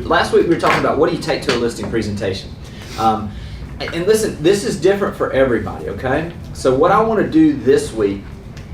last week we were talking about what do you take to a listing presentation. And listen, this is different for everybody, okay? So what I want to do this week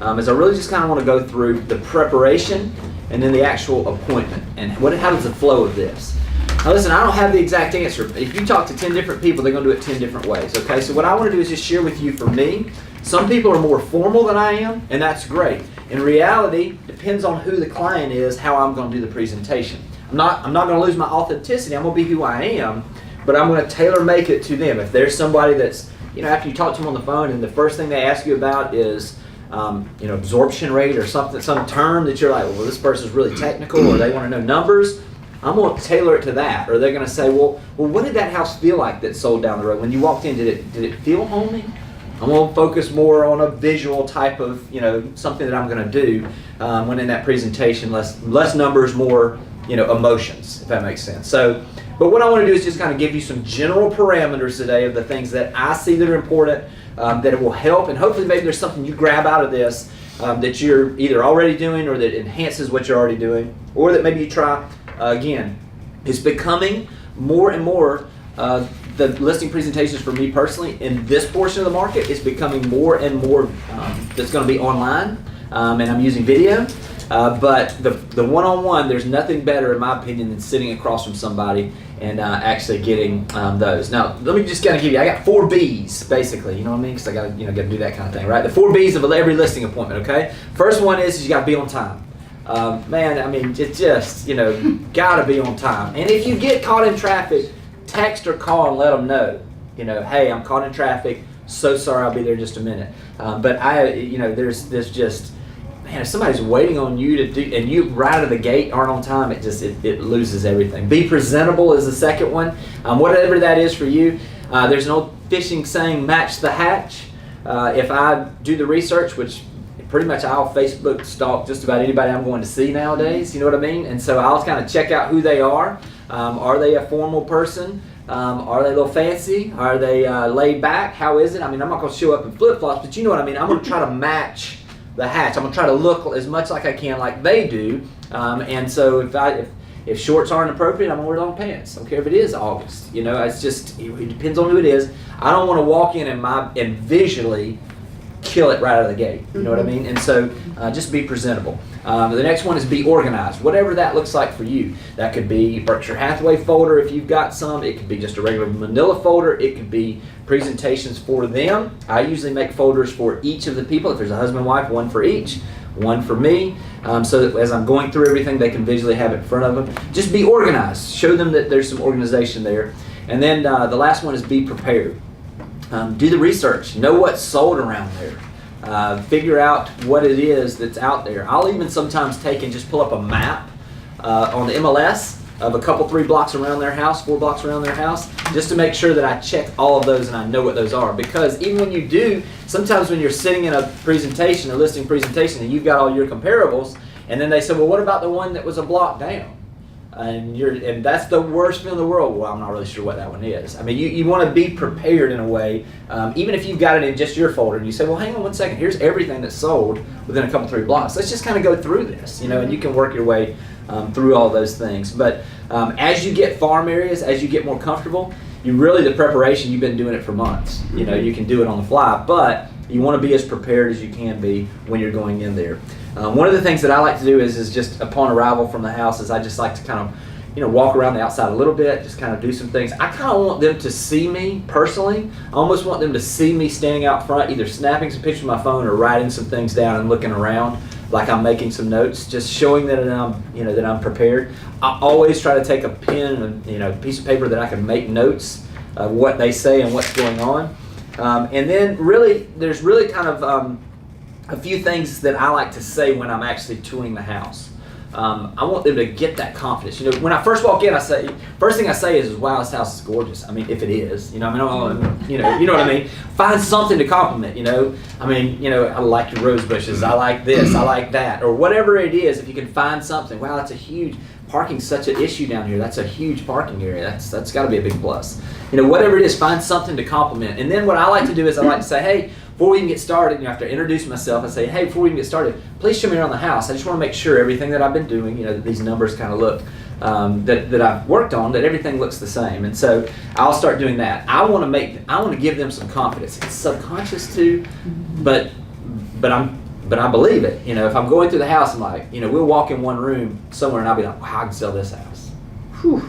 is I really just kind of want to go through the preparation and then the actual appointment and how does the flow of this. Now listen, I don't have the exact answer. If you talk to 10 different people, they're going to do it 10 different ways, okay? So what I want to do is just share with you, for me, some people are more formal than I am, and that's great. In reality, depends on who the client is, how I'm going to do the presentation. I'm not going to lose my authenticity. I'm going to be who I am, but I'm going to tailor make it to them. If there's somebody that's, after you talk to them on the phone and the first thing they ask you about is, absorption rate or something, some term that you're like, well, this person's really technical, or they want to know numbers, I'm going to tailor it to that. Or they're going to say, well, what did that house feel like that sold down the road? When you walked in, did it feel homey? I'm going to focus more on a visual type of, something that I'm going to do when in that presentation, less numbers, more, emotions, if that makes sense. So, but what I want to do is just kind of give you some general parameters today of the things that I see that are important, that it will help, and hopefully maybe there's something you grab out of this that you're either already doing or that enhances what you're already doing, or that maybe you try again. It's becoming more and more, the listing presentations for me personally in this portion of the market is becoming more and more that's going to be online, and I'm using video. But the one-on-one, there's nothing better in my opinion than sitting across from somebody and actually getting those. Now, let me just kind of give you, I got 4 B's basically, you know what I mean? Because I got to, got to do that kind of thing, right? The 4 B's of every listing appointment, okay? First one is you got to be on time. Man, I mean, it's just, got to be on time. And if you get caught in traffic, text or call and let them know, hey, I'm caught in traffic, so sorry, I'll be there in just a minute. But there's just, man, if somebody's waiting on you to do, and you right out of the gate aren't on time, it loses everything. Be presentable is the second one. Whatever that is for you. There's an old fishing saying, match the hatch. If I do the research, which pretty much I'll Facebook stalk just about anybody I'm going to see nowadays, you know what I mean? And so I'll kind of check out who they are. Are they a formal person? Are they a little fancy? Are they laid back? How is it? I mean, I'm not going to show up in flip-flops, but you know what I mean? I'm going to try to match the hatch. I'm going to try to look as much like I can like they do. And so if shorts aren't appropriate, I'm going to wear long pants. I don't care if it is August. It's just, it depends on who it is. I don't want to walk in and visually kill it right out of the gate. You know what I mean? And so just be presentable. The next one is be organized. Whatever that looks like for you. That could be Berkshire Hathaway folder if you've got some. It could be just a regular manila folder. It could be presentations for them. I usually make folders for each of the people. If there's a husband and wife, one for each, one for me. So that as I'm going through everything, they can visually have it in front of them. Just be organized. Show them that there's some organization there. And then the last one is be prepared. Do the research. Know what's sold around there. Figure out what it is that's out there. I'll even sometimes take and just pull up a map on the MLS of a couple, 3 blocks around their house, 4 blocks around their house, just to make sure that I check all of those and I know what those are. Because even when you do, sometimes when you're sitting in a presentation, a listing presentation, and you've got all your comparables, and then they say, well, what about the one that was a block down? And that's the worst feeling in the world. Well, I'm not really sure what that one is. I mean, you want to be prepared in a way, even if you've got it in just your folder, and you say, well, hang on one second, here's everything that's sold within a couple, 3 blocks. Let's just kind of go through this, and you can work your way through all those things. But as you get farm areas, as you get more comfortable, the preparation, you've been doing it for months. You can do it on the fly, but you want to be as prepared as you can be when you're going in there. One of the things that I like to do is just upon arrival from the house is I just like to kind of, walk around the outside a little bit, just kind of do some things. I kind of want them to see me personally. I almost want them to see me standing out front, either snapping some pictures with my phone or writing some things down and looking around like I'm making some notes, just showing that I'm prepared. I always try to take a pen and a piece of paper that I can make notes of what they say and what's going on. And then there's really kind of a few things that I like to say when I'm actually touring the house. I want them to get that confidence. When I first walk in, first thing I say is, wow, this house is gorgeous. I mean, if it is, you know what I mean? Find something to compliment, I like your rose bushes, I like this, I like that, or whatever it is. If you can find something, wow, that's a huge, parking's such an issue down here. That's a huge parking area. That's got to be a big plus. Whatever it is, find something to compliment. And then what I like to do is I like to say, hey, before we even get started, after I introduce myself, I say, hey, before we even get started, please show me around the house. I just want to make sure everything that I've been doing, that these numbers kind of look that I've worked on, that everything looks the same. And so I'll start doing that. I want to give them some confidence. It's subconscious too, but I believe it. You know, if I'm going through the house, I'm like, you know, we'll walk in one room somewhere and I'll be like, wow, I can sell this house. Whew,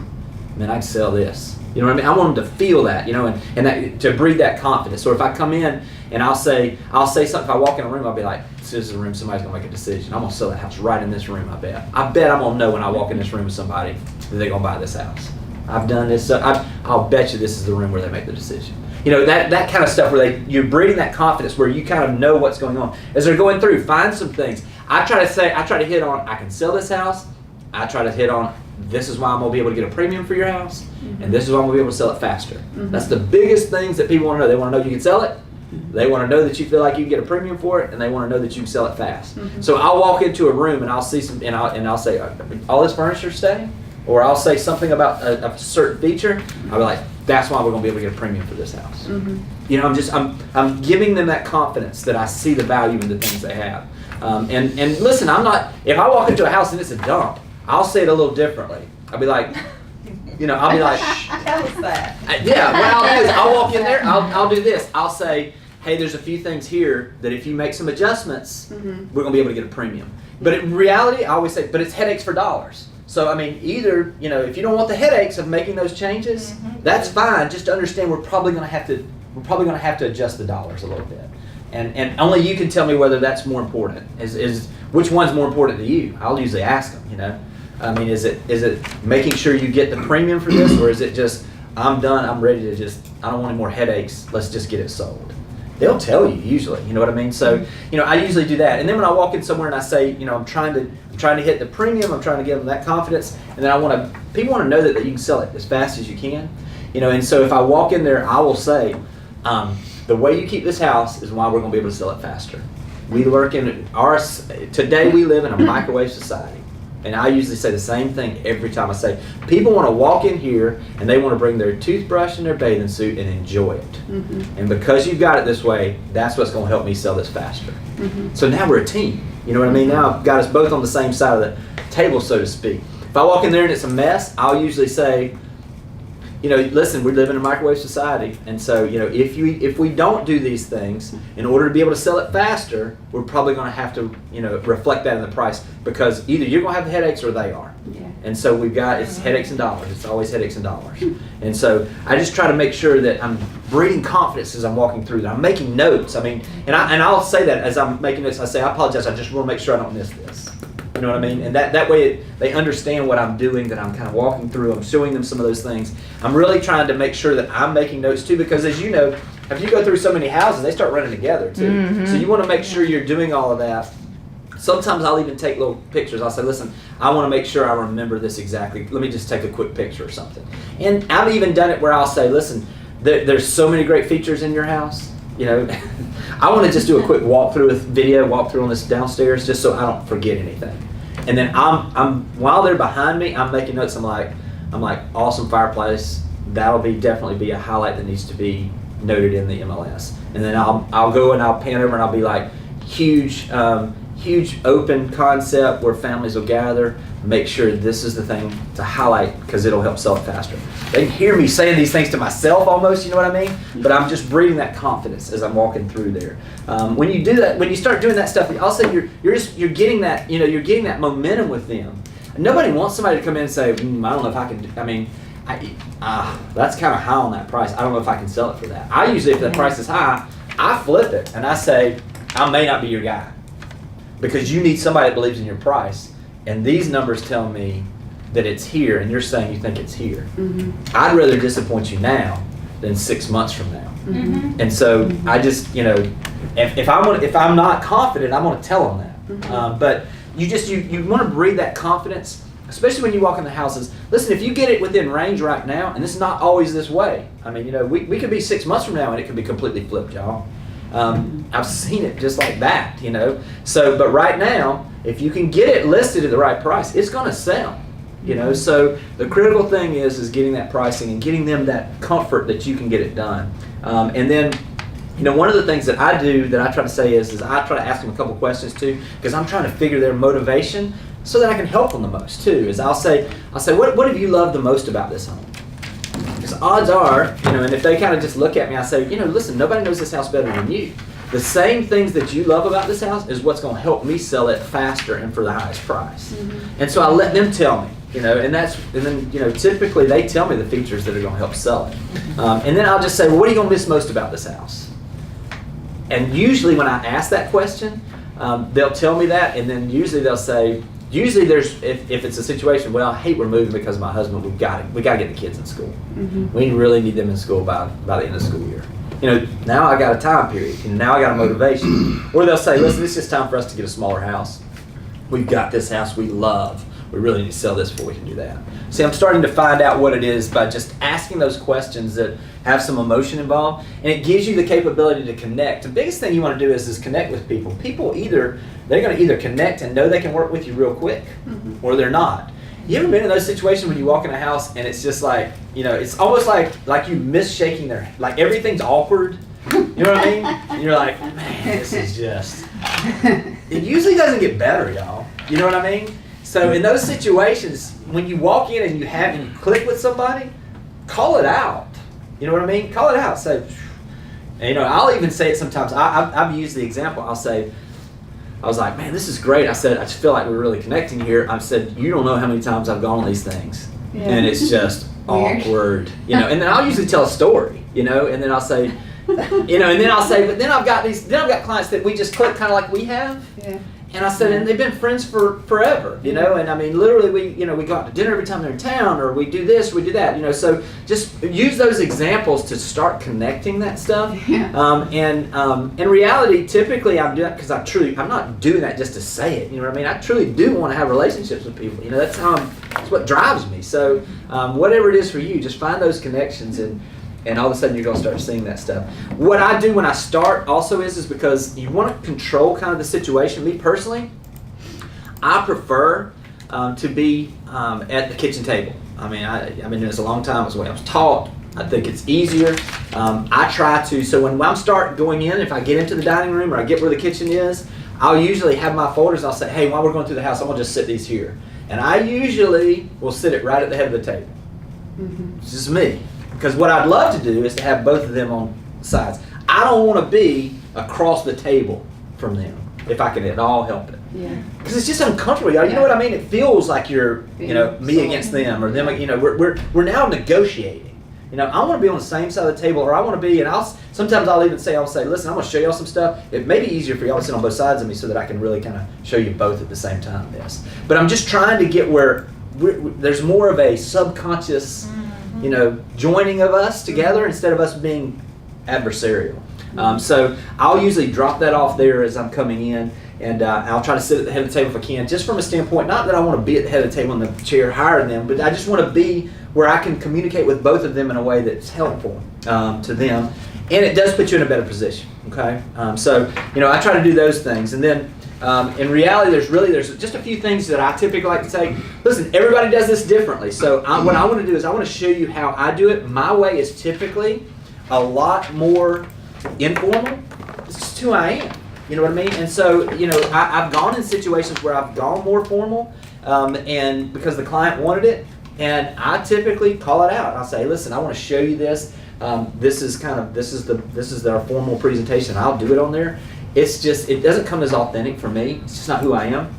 man, I can sell this. You know what I mean? I want them to feel that, you know, and that, to breed that confidence. Or if I come in and I'll say something, if I walk in a room, I'll be like, this is a room, somebody's gonna make a decision. I'm gonna sell that house right in this room, I bet. I'm gonna know when I walk in this room with somebody that they're gonna buy this house. I've done this, so I'll bet you this is the room where they make the decision. You know, that kind of stuff where you're breeding that confidence where you kind of know what's going on. As they're going through, find some things. I try to hit on, I can sell this house. I try to hit on, this is why I'm gonna be able to get a premium for your house, and this is why I'm gonna be able to sell it faster. That's the biggest things that people want to know. They want to know you can sell it. They want to know that you feel like you can get a premium for it, and they want to know that you can sell it fast. So I'll walk into a room and I'll see some, and I'll say, all this furniture staying, or I'll say something about a certain feature. I'll be like, that's why we're going to be able to get a premium for this house. You know, I'm giving them that confidence that I see the value in the things they have. And listen, if I walk into a house and it's a dump, I'll say it a little differently. I'll be like, you know, I'll be like, tell us that. Yeah, what I'll do is I'll walk in there, I'll do this. I'll say, hey, there's a few things here that if you make some adjustments, we're going to be able to get a premium. But in reality, I always say, but it's headaches for dollars. So, I mean, either, you know, if you don't want the headaches of making those changes, that's fine. Just to understand we're probably going to have to adjust the dollars a little bit. And only you can tell me whether that's more important. Is which one's more important to you? I'll usually ask them, you know. I mean, is it making sure you get the premium for this, or is it just, I'm done, I'm ready to I don't want any more headaches, let's just get it sold? They'll tell you usually, you know what I mean? So, you know, I usually do that. And then when I walk in somewhere and I say, you know, I'm trying to hit the premium, I'm trying to give them that confidence, and then people want to know that you can sell it as fast as you can. You know, and so if I walk in there, I will say, the way you keep this house is why we're going to be able to sell it faster. Today we live in a microwave society. And I usually say the same thing every time. I say, people want to walk in here and they want to bring their toothbrush and their bathing suit and enjoy it. And because you've got it this way, that's what's going to help me sell this faster. So now we're a team. You know what I mean? Now I've got us both on the same side of the table, so to speak. If I walk in there and it's a mess, I'll usually say, you know, listen, we live in a microwave society, and so, you know, if we don't do these things, in order to be able to sell it faster, we're probably going to have to, you know, reflect that in the price, because either you're going to have the headaches or they are. And so it's headaches and dollars. It's always headaches and dollars. And so I just try to make sure that I'm breeding confidence as I'm walking through that. I'm making notes. I mean, and I'll say that as I'm making notes. I say, I apologize. I just want to make sure I don't miss this. You know what I mean? And that way they understand what I'm doing, that I'm kind of walking through. I'm showing them some of those things. I'm really trying to make sure that I'm making notes too, because as you know, if you go through so many houses, they start running together too. So you want to make sure you're doing all of that. Sometimes I'll even take little pictures. I'll say, listen, I want to make sure I remember this exactly. Let me just take a quick picture or something. And I've even done it where I'll say, listen, there's so many great features in your house. You know, I want to just do a quick walkthrough on this downstairs, just so I don't forget anything. And then I'm while they're behind me, I'm making notes. I'm like, awesome fireplace. That'll definitely be a highlight that needs to be noted in the MLS. And then I'll go and I'll pan over and I'll be like, huge open concept where families will gather. Make sure this is the thing to highlight, because it'll help sell it faster. They can hear me saying these things to myself almost, you know what I mean? But I'm just breeding that confidence as I'm walking through there. When you do that, when you start doing that stuff, I'll say you're getting that, you know, you're getting that momentum with them. Nobody wants somebody to come in and say, I don't know if I can. I mean, that's kind of high on that price. I don't know if I can sell it for that. I usually, if the price is high, I flip it and I say, I may not be your guy, because you need somebody that believes in your price. And these numbers tell me that it's here, and you're saying you think it's here. I'd rather disappoint you now than 6 months from now. And so I just, you know, if I'm not confident, I'm going to tell them that. But you want to breed that confidence, especially when you walk in the houses. Listen, if you get it within range right now, and it's not always this way. I mean, you know, we could be 6 months from now and it could be completely flipped, y'all. I've seen it just like that, you know. So, but right now, if you can get it listed at the right price, it's going to sell, you know. So the critical thing is getting that pricing and getting them that comfort that you can get it done. And then, you know, one of the things that I do that I try to say is I try to ask them a couple questions too, because I'm trying to figure their motivation so that I can help them the most too. Is I'll say, what have you loved the most about this home? Because odds are, and if they kind of just look at me, I say, listen, nobody knows this house better than you. The same things that you love about this house is what's going to help me sell it faster and for the highest price. Mm-hmm. And so I let them tell me, and then typically they tell me the features that are going to help sell it. And then I'll just say, well, what are you going to miss most about this house? And usually when I ask that question, they'll tell me that, and then usually they'll say, there's if it's a situation, well, I hate we're moving because of my husband, we got to get the kids in school. Mm-hmm. We really need them in school by the end of the school year. Now I got a time period, and now I got a motivation. Or they'll say, listen, it's just time for us to get a smaller house. We've got this house we love. We really need to sell this before we can do that. See, I'm starting to find out what it is by just asking those questions that have some emotion involved, and it gives you the capability to connect. The biggest thing you want to do is connect with people. People they're going to either connect and know they can work with you real quick, mm-hmm. or they're not. You ever been in those situations when you walk in a house and it's just like, it's almost like you miss shaking their, like everything's awkward. You know what I mean? And you're like, man, this is just, it usually doesn't get better, y'all. You know what I mean? So in those situations, when you walk in and you click with somebody, call it out. You know what I mean? Call it out. Say, and, I'll even say it sometimes. I've used the example. I was like, man, this is great. I said, I just feel like we're really connecting here. I said, you don't know how many times I've gone on these things. Yeah. And it's just awkward. And then I'll usually tell a story, and then I'll say, but then I've got clients that we just click kind of like we have. Yeah. And I said, and they've been friends for forever, and I mean, literally we go out to dinner every time they're in town, or we do this, we do that, so just use those examples to start connecting that stuff. Yeah. In reality, typically I'm doing that because I'm not doing that just to say it, you know what I mean? I truly do want to have relationships with people, that's what drives me. So whatever it is for you, just find those connections, and all of a sudden you're going to start seeing that stuff. What I do when I start also is because you want to control kind of the situation. Me personally, I prefer to be at the kitchen table. I mean, I've been doing this a long time. It's the way I was taught. I think it's easier. I try to, so when I start going in, if I get into the dining room or I get where the kitchen is, I'll usually have my folders. I'll say, hey, while we're going through the house, I'm going to just sit these here. And I usually will sit it right at the head of the table. Mm-hmm. It's just me. Because what I'd love to do is to have both of them on sides. I don't want to be across the table from them if I can at all help it. Yeah. Because it's just uncomfortable, y'all. You know what I mean? It feels like you're, me against them, or them. We're now negotiating. I want to be on the same side of the table, or I want to be, and sometimes I'll say, listen, I'm going to show y'all some stuff. It may be easier for y'all to sit on both sides of me so that I can really kind of show you both at the same time. Yes. But I'm just trying to get where there's more of a subconscious. Joining of us together instead of us being adversarial. So I'll usually drop that off there as I'm coming in, and I'll try to sit at the head of the table if I can, just from a standpoint, not that I want to be at the head of the table in the chair higher than them, but I just want to be where I can communicate with both of them in a way that's helpful to them, and it does put you in a better position, okay? So I try to do those things, and then in reality, there's just a few things that I typically like to say. Listen, everybody does this differently. So what I want to do is I want to show you how I do it. My way is typically a lot more informal. It's just who I am. You know what I mean? And so, I've gone in situations where I've gone more formal, and because the client wanted it, and I typically call it out. I'll say, listen, I want to show you this. This is our formal presentation. I'll do it on there. It's just, it doesn't come as authentic for me. It's just not who I am.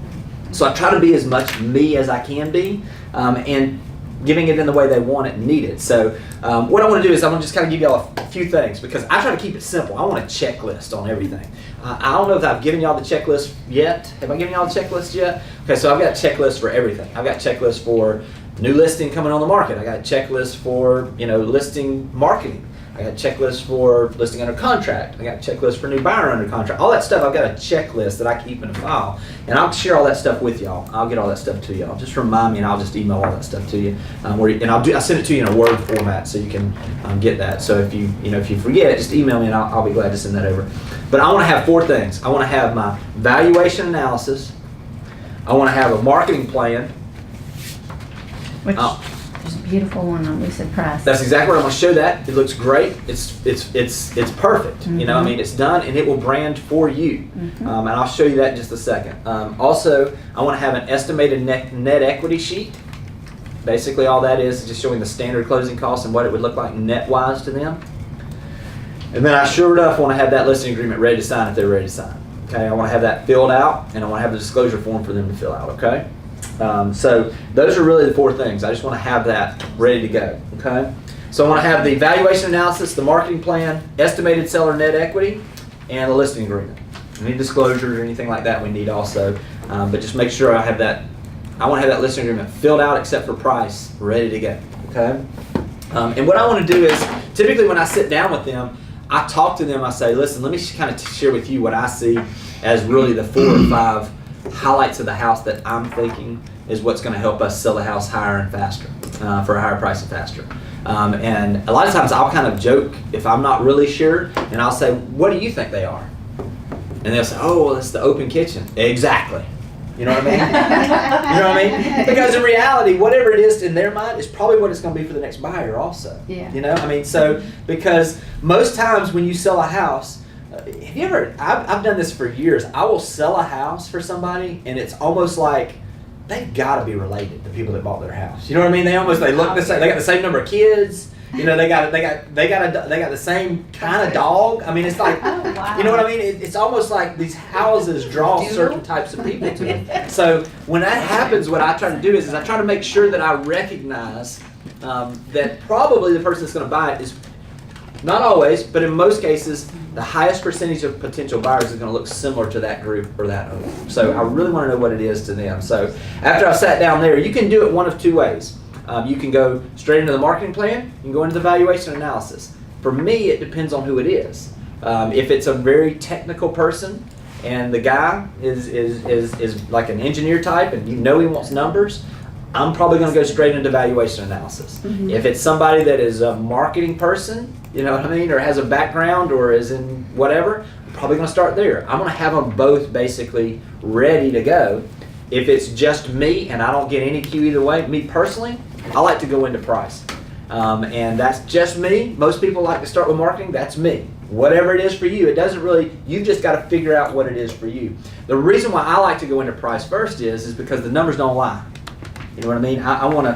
So I try to be as much me as I can be, and giving it in the way they want it and need it. So what I want to do is I want to just kind of give y'all a few things, because I try to keep it simple. I want a checklist on everything. I don't know if I've given y'all the checklist yet. Have I given y'all the checklist yet? Okay, so I've got a checklist for everything. I've got a checklist for new listing coming on the market. I got a checklist for, listing marketing. I got a checklist for listing under contract. I got a checklist for new buyer under contract. All that stuff, I've got a checklist that I keep in a file. And I'll share all that stuff with y'all. I'll get all that stuff to y'all. Just remind me, and I'll just email all that stuff to you. I'll send it to you in a Word format so you can get that. So if you forget, just email me and I'll be glad to send that over. But I want to have 4 things. I want to have my valuation analysis. I want to have a marketing plan. beautiful one on Lucid Press. That's exactly what I'm going to show that. It looks great. It's perfect. Mm-hmm. You know, I mean, it's done and it will brand for you. Mm-hmm. And I'll show you that in just a second. Also, I want to have an estimated net equity sheet. Basically, all that is just showing the standard closing costs and what it would look like net-wise to them. And then I sure enough want to have that listing agreement ready to sign if they're ready to sign. Okay, I want to have that filled out, and I want to have the disclosure form for them to fill out. Okay, so those are really the 4 things. I just want to have that ready to go. Okay, so I want to have the valuation analysis, the marketing plan, estimated seller net equity, and a listing agreement. Any disclosures or anything like that we need also, but just make sure I have that. I want to have that listing agreement filled out except for price, ready to go. Okay, and what I want to do is typically when I sit down with them, I talk to them, I say, listen, let me kind of share with you what I see as really the 4 or 5 highlights of the house that I'm thinking is what's going to help us sell the house higher and faster, for a higher price and faster. And a lot of times I'll kind of joke if I'm not really sure, and I'll say, what do you think they are? And they'll say, oh, well, it's the open kitchen. Exactly. You know what I mean? You know what I mean? Because in reality, whatever it is in their mind is probably what it's going to be for the next buyer also. Yeah. You know, I mean, so because most times when you sell a house, have you ever, I've done this for years, I will sell a house for somebody and it's almost like they've got to be related to people that bought their house. You know what I mean? They look the same, they got the same number of kids. You know, they got the same kind of dog. I mean, it's like, Oh, wow. you know what I mean? It's almost like these houses draw certain types of people to them. So when that happens, what I try to do is I try to make sure that I recognize that probably the person that's going to buy it is, not always, but in most cases, the highest percentage of potential buyers is going to look similar to that group or that owner. So I really want to know what it is to them. So after I sat down there, you can do it one of 2 ways. You can go straight into the marketing plan. You can go into the valuation analysis. For me, it depends on who it is. If it's a very technical person and the guy is like an engineer type and you know he wants numbers, I'm probably going to go straight into valuation analysis. Mm-hmm. If it's somebody that is a marketing person, you know what I mean, or has a background or is in whatever, I'm probably going to start there. I'm going to have them both basically ready to go. If it's just me and I don't get any cue either way, me personally, I like to go into price. And that's just me. Most people like to start with marketing. That's me. Whatever it is for you, it doesn't really, you've just got to figure out what it is for you. The reason why I like to go into price first is because the numbers don't lie. You know what I mean? I want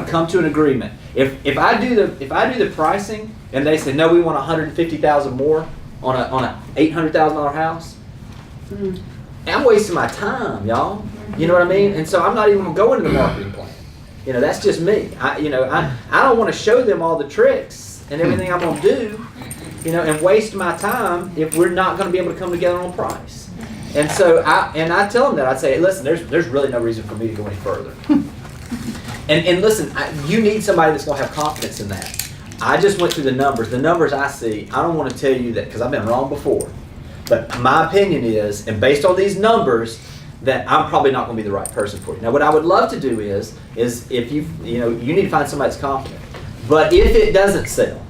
to come to an agreement. If I do the pricing and they say no, we want $150,000 more on a $800,000 house, I'm wasting my time, y'all. You know what I mean? And so I'm not even going to go into the marketing plan. You know, that's just me. I don't want to show them all the tricks and everything I'm going to do, you know, and waste my time if we're not going to be able to come together on price. And so I tell them that. I say, hey, listen, there's really no reason for me to go any further. And listen, you need somebody that's going to have confidence in that. I just went through the numbers. The numbers I see, I don't want to tell you that because I've been wrong before. But my opinion is, and based on these numbers, that I'm probably not going to be the right person for you. Now, what I would love to do is if you need to find somebody that's confident. But if it doesn't sell,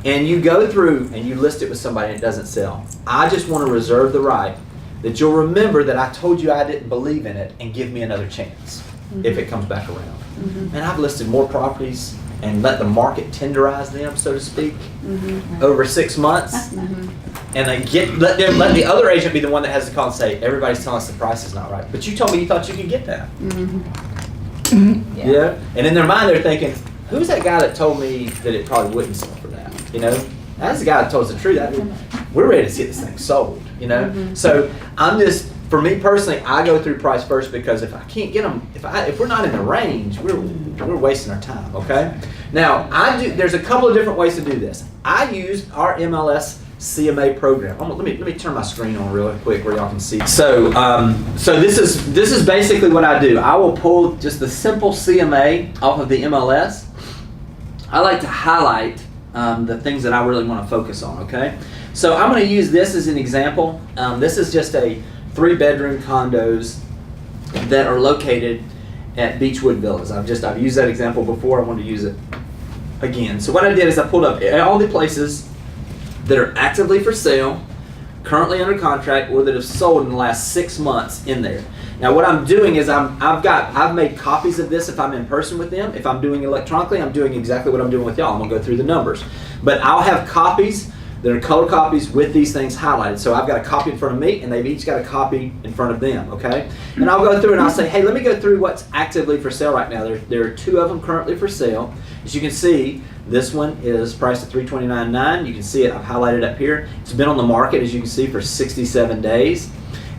and you go through and you list it with somebody and it doesn't sell, I just want to reserve the right that you'll remember that I told you I didn't believe in it and give me another chance if it comes back around. And I've listed more properties and let the market tenderize them, so to speak, over 6 months. And they let the other agent be the one that has to call and say, everybody's telling us the price is not right. But you told me you thought you could get that. Yeah. And in their mind they're thinking, who's that guy that told me that it probably wouldn't sell for that? You know? That's the guy that told us the truth. We're ready to see this thing sold. You know? So for me personally, I go through price first because if I can't get them, if we're not in the range, we're wasting our time, okay? Now, there's a couple of different ways to do this. I use our MLS CMA program. Let me turn my screen on real quick where y'all can see. So this is basically what I do. I will pull just the simple CMA off of the MLS. I like to highlight the things that I really want to focus on. Okay, so I'm going to use this as an example. This is just a 3-bedroom condos that are located at Beechwood Villas. I've used that example before. I want to use it again. So what I did is I pulled up all the places that are actively for sale, currently under contract, or that have sold in the last 6 months in there. Now what I'm doing is I've made copies of this if I'm in person with them. If I'm doing electronically, I'm doing exactly what I'm doing with y'all. I'm gonna go through the numbers. But I'll have copies that are color copies with these things highlighted. So I've got a copy in front of me and they've each got a copy in front of them, okay? And I'll go through and I'll say, hey, let me go through what's actively for sale right now. There are 2 of them currently for sale. As you can see, this one is priced at $329.9. You can see it, I've highlighted up here. It's been on the market, as you can see, for 67 days.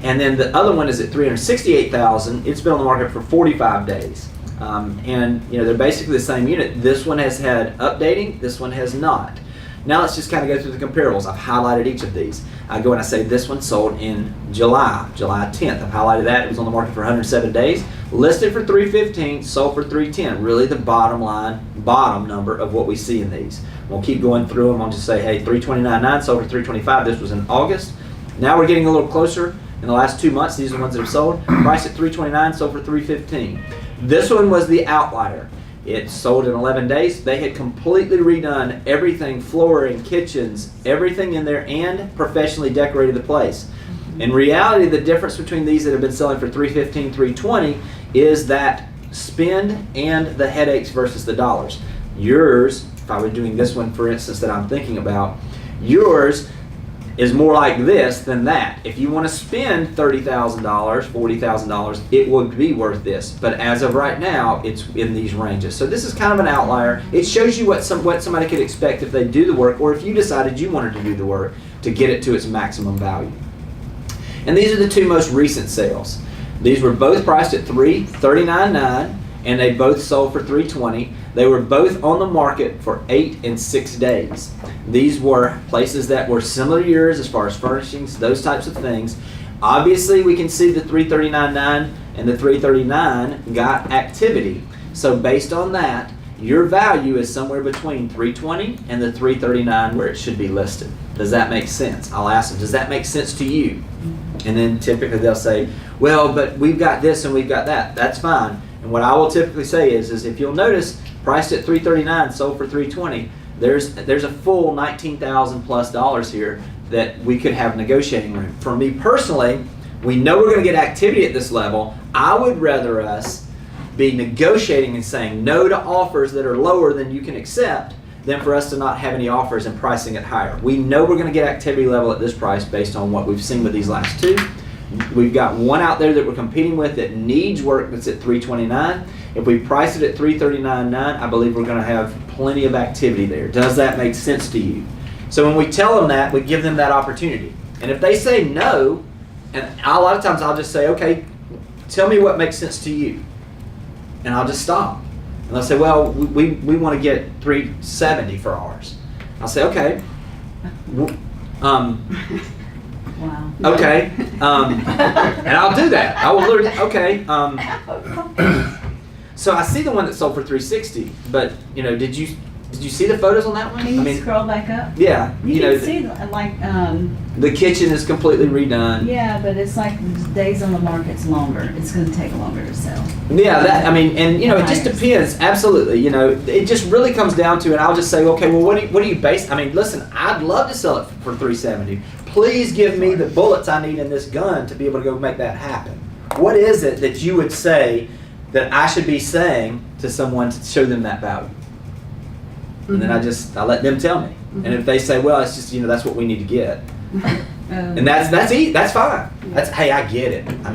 And then the other one is at $368,000. It's been on the market for 45 days. And they're basically the same unit. This one has had updating, this one has not. Now let's just kind of go through the comparables. I've highlighted each of these. I go and I say this one sold in July 10th. I've highlighted that. It was on the market for 107 days. Listed for $315, sold for $310. Really the bottom number of what we see in these. We'll keep going through them. I'll just say, hey, $329.9, sold for $325. This was in August. Now we're getting a little closer. In the last 2 months, these are the ones that have sold. Priced at $329, sold for $315. This one was the outlier. It sold in 11 days. They had completely redone everything, flooring, kitchens, everything in there, and professionally decorated the place. In reality, the difference between these that have been selling for $315, $320 is that spend and the headaches versus the dollars. Yours, if I were doing this one, for instance, that I'm thinking about, yours is more like this than that. If you want to spend $30,000, $40,000, it would be worth this. But as of right now, it's in these ranges. So this is kind of an outlier. It shows you what somebody could expect if they do the work, or if you decided you wanted to do the work to get it to its maximum value. And these are the 2 most recent sales. These were both priced at $339.9, and they both sold for $320. They were both on the market for 8 and 6 days. These were places that were similar to yours as far as furnishings, those types of things. Obviously, we can see the $339.9 and the $339 got activity. So based on that, your value is somewhere between $320 and the $339 where it should be listed. Does that make sense? I'll ask them, does that make sense to you? And then typically they'll say, well, but we've got this and we've got that. That's fine. And what I will typically say is if you'll notice, priced at $339, sold for $320, there's a full $19,000 plus dollars here that we could have negotiating room. For me personally, we know we're going to get activity at this level. I would rather us be negotiating and saying no to offers that are lower than you can accept than for us to not have any offers and pricing it higher. We know we're going to get activity level at this price based on what we've seen with these last 2. We've got one out there that we're competing with that needs work that's at $329. If we price it at $339.9, I believe we're going to have plenty of activity there. Does that make sense to you? So when we tell them that, we give them that opportunity. And if they say no, and a lot of times I'll just say, okay, tell me what makes sense to you. And I'll just stop. And they'll say, well, we want to get $370 for ours. I'll say, okay. Wow. Okay, and I'll do that. I will literally, okay. So I see the one that sold for $360, but did you see the photos on that one? Can you scroll back up? Yeah, you can see like the kitchen is completely redone. Yeah, but it's like days on the market's longer. It's going to take longer to sell. Yeah, it just depends. Absolutely, it just really comes down to, and I'll just say, okay, well, what do you base? I mean, listen, I'd love to sell it for $370. Please give me the bullets I need in this gun to be able to go make that happen. What is it that you would say that I should be saying to someone to show them that value? And then I let them tell me. And if they say, well, it's just, that's what we need to get. And that's fine. That's, hey, I get it. I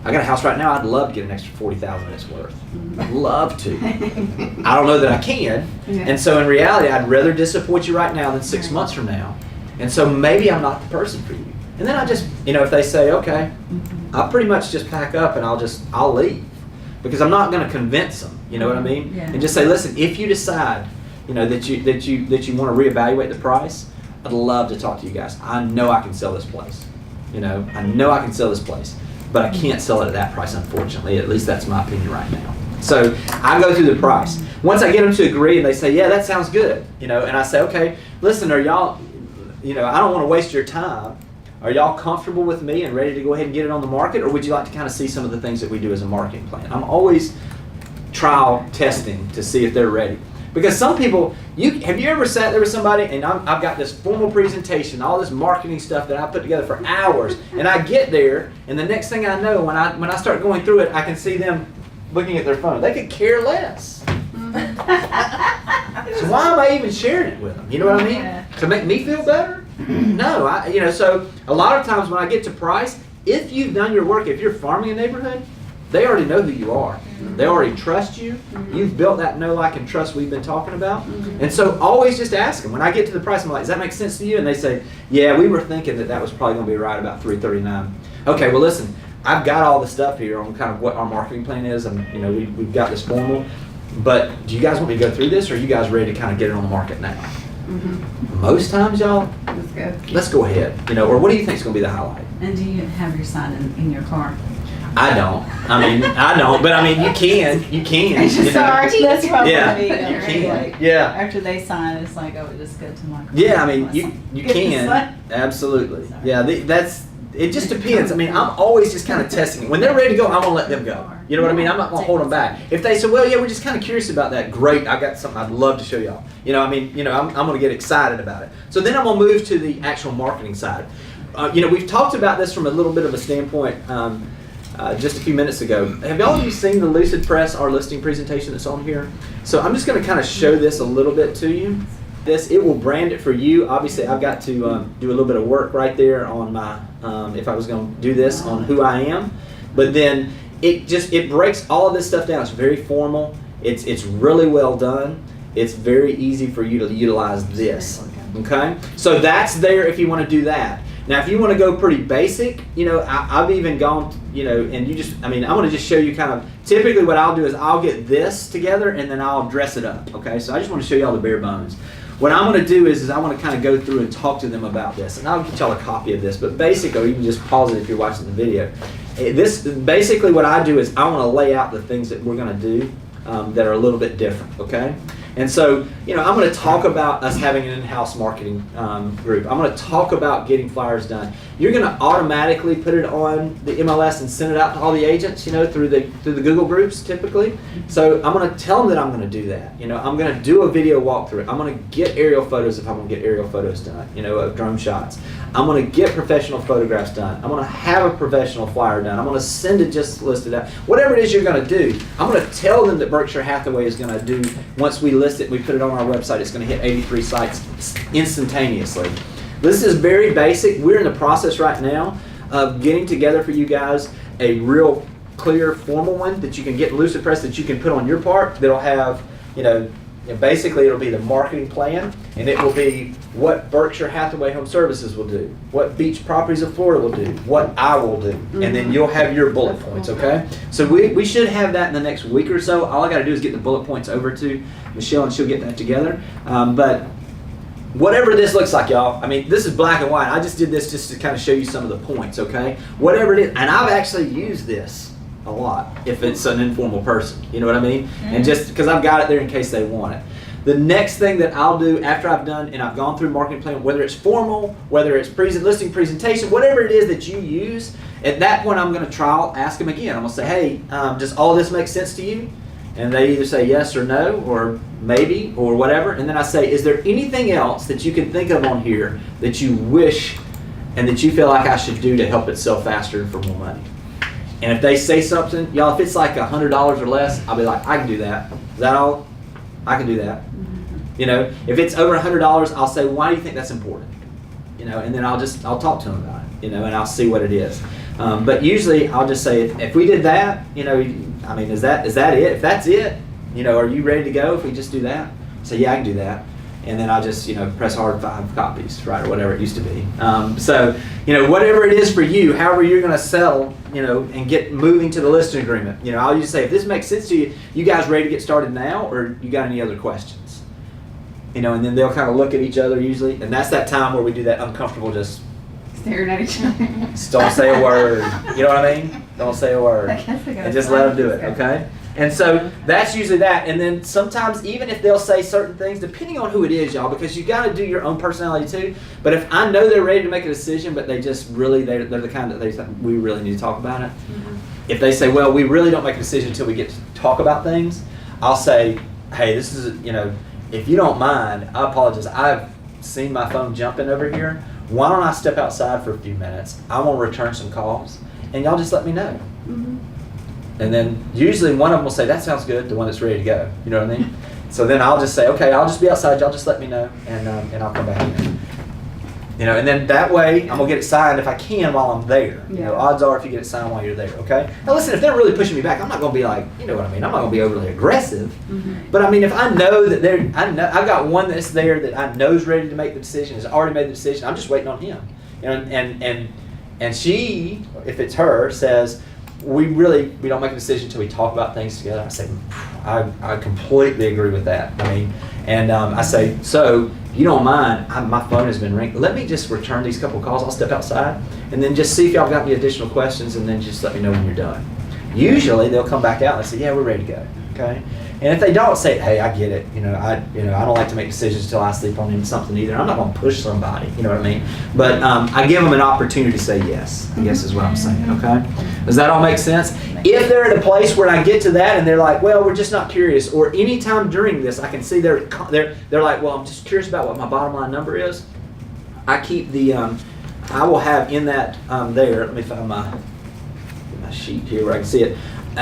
got a house right now. I'd love to get an extra $40,000 it's worth. I'd love to. I don't know that I can. Yeah. And so in reality, I'd rather disappoint you right now than 6 months from now. And so maybe I'm not the person for you. And then I just, if they say, okay, I'll pretty much just pack up and I'll leave. Because I'm not going to convince them, you know what I mean? Yeah. And just say, listen, if you decide, that you want to reevaluate the price, I'd love to talk to you guys. I know I can sell this place. I know I can sell this place, but I can't sell it at that price, unfortunately. At least that's my opinion right now. So I go through the price. Once I get them to agree and they say, yeah, that sounds good, and I say, okay, listen, are y'all, I don't want to waste your time. Are y'all comfortable with me and ready to go ahead and get it on the market, or would you like to kind of see some of the things that we do as a marketing plan? I'm always trial testing to see if they're ready. Because some people, have you ever sat there with somebody and I've got this formal presentation, all this marketing stuff that I put together for hours, and I get there, and the next thing I know, when I start going through it, I can see them looking at their phone. They could care less. So why am I even sharing it with them? You know what I mean? Yeah. To make me feel better? No, so a lot of times when I get to price, if you've done your work, if you're farming a neighborhood, they already know who you are. They already trust you. You've built that know, like, and trust we've been talking about. And so always just ask them. When I get to the price, I'm like, does that make sense to you? And they say, yeah, we were thinking that was probably going to be right about $339. Okay, well, listen, I've got all the stuff here on kind of what our marketing plan is, and we've got this formal. But do you guys want me to go through this, or are you guys ready to kind of get it on the market now? Most times, y'all, let's go ahead. Or what do you think is going to be the highlight? And do you have your sign in your car? I don't. I don't. But you can. You can. Sorry, that's probably Yeah. you can. like, Yeah. after they sign, it's like, oh, just go to my car. Yeah. You can. Absolutely. Sorry. Yeah. It just depends. I'm always just kind of testing it. When they're ready to go, I'm gonna let them go. You know what I mean? I'm not gonna hold them back. If they say, well, yeah, we're just kind of curious about that. Great. I got something I'd love to show y'all. I'm gonna get excited about it. So then I'm gonna move to the actual marketing side. We've talked about this from a little bit of a standpoint. Just a few minutes ago. Have all of you seen the Lucid Press, our listing presentation that's on here? So I'm just going to kind of show this a little bit to you. It will brand it for you. Obviously, I've got to do a little bit of work right there on my, if I was going to do this, on who I am. But then it breaks all of this stuff down. It's very formal. It's really well done. It's very easy for you to utilize this. Okay? So that's there if you want to do that. Now, if you want to go pretty basic, I've even gone, and you just, I'm going to just show you kind of, typically what I'll do is I'll get this together and then I'll dress it up, okay? So I just want to show you all the bare bones. What I'm going to do is I want to kind of go through and talk to them about this, and I'll get y'all a copy of this, but basically, or you can just pause it if you're watching the video. Basically what I do is I want to lay out the things that we're going to do that are a little bit different, okay? And so, I'm going to talk about us having an in-house marketing group. I'm going to talk about getting flyers done. You're going to automatically put it on the MLS and send it out to all the agents, through the Google groups typically. So I'm going to tell them that I'm going to do that. I'm going to do a video walkthrough. I'm going to get aerial photos if I'm going to get aerial photos done, of drone shots. I'm going to get professional photographs done. I'm going to have a professional flyer done. I'm going to send it just listed out. Whatever it is you're going to do, I'm going to tell them that Berkshire Hathaway is going to do, once we list it, we put it on our website, it's going to hit 83 sites instantaneously. This is very basic. We're in the process right now of getting together for you guys a real clear formal one that you can get in Lucid Press that you can put on your part that'll have, basically it'll be the marketing plan, and it will be what Berkshire Hathaway Home Services will do, what Beach Properties of Florida will do, what I will do, and then you'll have your bullet points, okay? So we should have that in the next week or so. All I got to do is get the bullet points over to Michelle, and she'll get that together. But whatever this looks like, y'all, this is black and white. I just did this just to kind of show you some of the points, okay? Whatever it is, and I've actually used this a lot if it's an informal person, you know what I mean? And just because I've got it there in case they want it. The next thing that I'll do after I've done and I've gone through marketing plan, whether it's formal, whether it's listing presentation, whatever it is that you use, at that point I'm going to ask them again. I'm going to say, hey, does all this make sense to you? And they either say yes or no, or maybe, or whatever. And then I say, is there anything else that you can think of on here that you wish and that you feel like I should do to help it sell faster and for more money? And if they say something, y'all, if it's like $100 or less, I'll be like, I can do that. Is that all? I can do that. If it's over $100, I'll say, why do you think that's important? And then I'll talk to them about it, and I'll see what it is. But usually I'll just say, if we did that, is that it? If that's it, are you ready to go if we just do that? So yeah, I can do that. And then I'll just, press hard 5 copies, right, or whatever it used to be. So, whatever it is for you, however you're going to settle, and get moving to the listing agreement. I'll just say, if this makes sense to you, you guys ready to get started now, or you got any other questions? And then they'll kind of look at each other usually, and that's that time where we do that uncomfortable just staring at each other. Just don't say a word. You know what I mean? Don't say a word. And just let them do it, okay? And so that's usually that. And then sometimes even if they'll say certain things, depending on who it is, y'all, because you got to do your own personality too. But if I know they're ready to make a decision, but they just really, they're the kind that they think we really need to talk about it. If they say, well, we really don't make a decision until we get to talk about things, I'll say, hey, this is, if you don't mind, I apologize. I've seen my phone jumping over here. Why don't I step outside for a few minutes? I want to return some calls, and y'all just let me know. Mhm. And then usually one of them will say, that sounds good, the one that's ready to go. You know what I mean? So then I'll just say, okay, I'll just be outside. Y'all just let me know, and I'll come back in. And then that way I'm gonna get it signed if I can while I'm there. Yeah. Odds are if you get it signed while you're there, okay? Now listen, if they're really pushing me back, I'm not gonna be like, you know what I mean? I'm not gonna be overly aggressive. Mhm. But I mean, if I know that I've got one that's there that I know is ready to make the decision, has already made the decision. I'm just waiting on him. And she, if it's her, says, we don't make a decision until we talk about things together. I say, I completely agree with that. I mean, and I say, so you don't mind, my phone has been ringing. Let me just return these couple calls. I'll step outside and then just see if y'all got any additional questions, and then just let me know when you're done. Usually they'll come back out and say, yeah, we're ready to go. Okay. And if they don't, say, hey, I get it. I don't like to make decisions until I sleep on something either. I'm not going to push somebody. You know what I mean? But I give them an opportunity to say yes. I guess is what I'm saying. Okay. Does that all make sense? If they're at a place where I get to that and they're like, well, we're just not curious, or anytime during this, I can see they're like, well, I'm just curious about what my bottom line number is. I keep the I will have in that there. Let me find my sheet here where I can see it.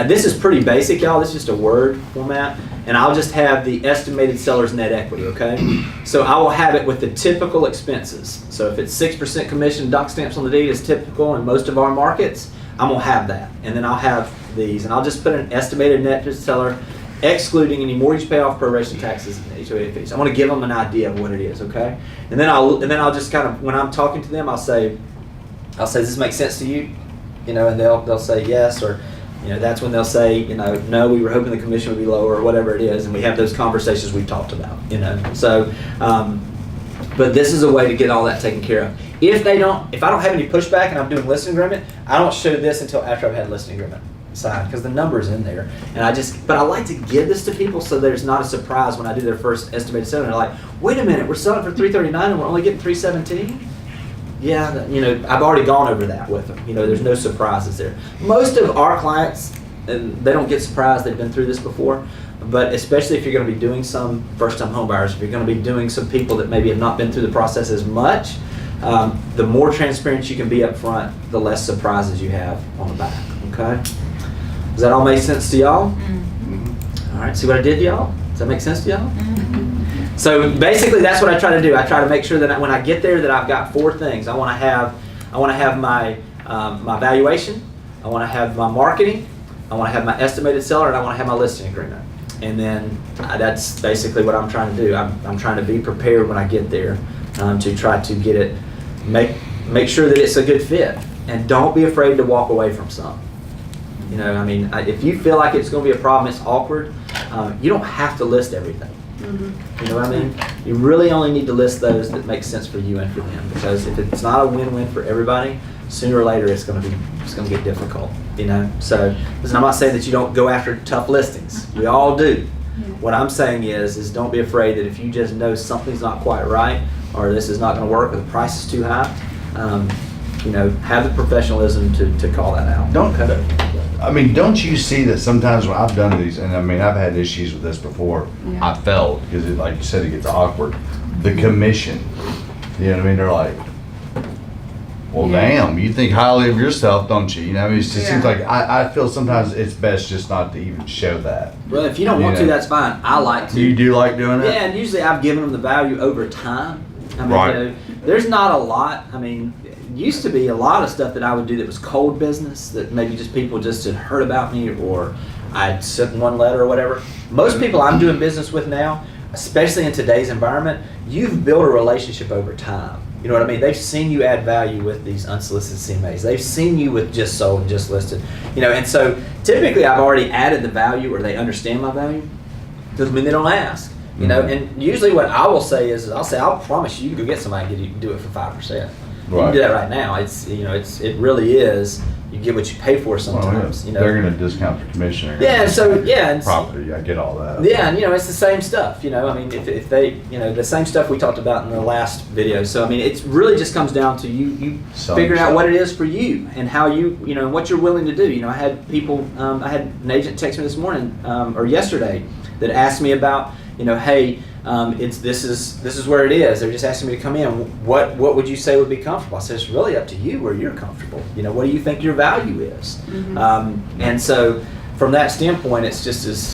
This is pretty basic, y'all. This is just a Word format. And I'll just have the estimated seller's net equity, okay? So I will have it with the typical expenses. So if it's 6% commission, doc stamps on the deed is typical in most of our markets, I'm going to have that. And then I'll have these. And I'll just put an estimated net to the seller, excluding any mortgage payoff, proration taxes, and HOA fees. I want to give them an idea of what it is, okay? And then I'll just kind of, when I'm talking to them, I'll say, does this make sense to you? And they'll say yes, or that's when they'll say, no, we were hoping the commission would be lower, or whatever it is, and we have those conversations we've talked about, So, but this is a way to get all that taken care of. If I don't have any pushback and I'm doing listing agreement, I don't show this until after I've had listing agreement signed, because the number's in there. But I like to give this to people so there's not a surprise when I do their first estimated sale. And they're like, wait a minute, we're selling for $339 and we're only getting $317? Yeah, I've already gone over that with them. There's no surprises there. Most of our clients, and they don't get surprised, they've been through this before, but especially if you're going to be doing some first-time home buyers, if you're going to be doing some people that maybe have not been through the process as much, the more transparent you can be up front, the less surprises you have on the back, okay? Does that all make sense to y'all? Mm-hmm. All right, see what I did to y'all? Does that make sense to y'all? Mm-hmm. So basically, that's what I try to do. I try to make sure that when I get there, that I've got four things. I want to have my my valuation. I want to have my marketing. I want to have my estimated seller, and I want to have my listing agreement. And then that's basically what I'm trying to do. I'm trying to be prepared when I get there to try to get it, make sure that it's a good fit, and don't be afraid to walk away from some. If you feel like it's going to be a problem, it's awkward. You don't have to list everything. Mm-hmm. You know what I mean? You really only need to list those that make sense for you and for them, because if it's not a win-win for everybody, sooner or later it's going to get difficult. So listen, I'm not saying that you don't go after tough listings. We all do. Yeah. What I'm saying is don't be afraid that if you just know something's not quite right, or this is not going to work, or the price is too high, have the professionalism to call that out. Don't you see that sometimes when I've done these, and I've had issues with this before, Yeah. I failed because like you said, it gets awkward. The commission, they're like, well, Yeah. damn, you think highly of yourself, don't you? It just Yeah. seems like I feel sometimes it's best just not to even show that. Well, if you don't want to, that's fine. I like to. You do like doing that? Yeah, and usually I've given them the value over time. Right. There's not a lot. Used to be a lot of stuff that I would do that was cold business, that maybe just people just had heard about me, or I'd sent one letter or whatever. Most people I'm doing business with now, especially in today's environment, you've built a relationship over time. You know what I mean? They've seen you add value with these unsolicited CMAs. They've seen you with just sold and just listed. And so typically I've already added the value, or they understand my value. Doesn't mean they don't ask. And usually what I will say is I'll promise you can go get somebody and do it for 5%. You can do that right now. It really is you get what you pay for sometimes. You know, they're going to discount the commission. They're gonna Yeah, so discount yeah, and property. I get all that. yeah, and you know, it's the same stuff. You know, I mean, if they, you know, the same stuff we talked about in the last video. So I mean, it really just comes down to you Selling figuring out yourself. what it is for you and how you know, what you're willing to do. You know, I had people, I had an agent text me this morning or yesterday that asked me about, you know, hey, this is where it is. They're just asking me to come in. What would you say would be comfortable? I said, it's really up to you where you're comfortable. You know, what do you think your value is? And so from that standpoint, it's just as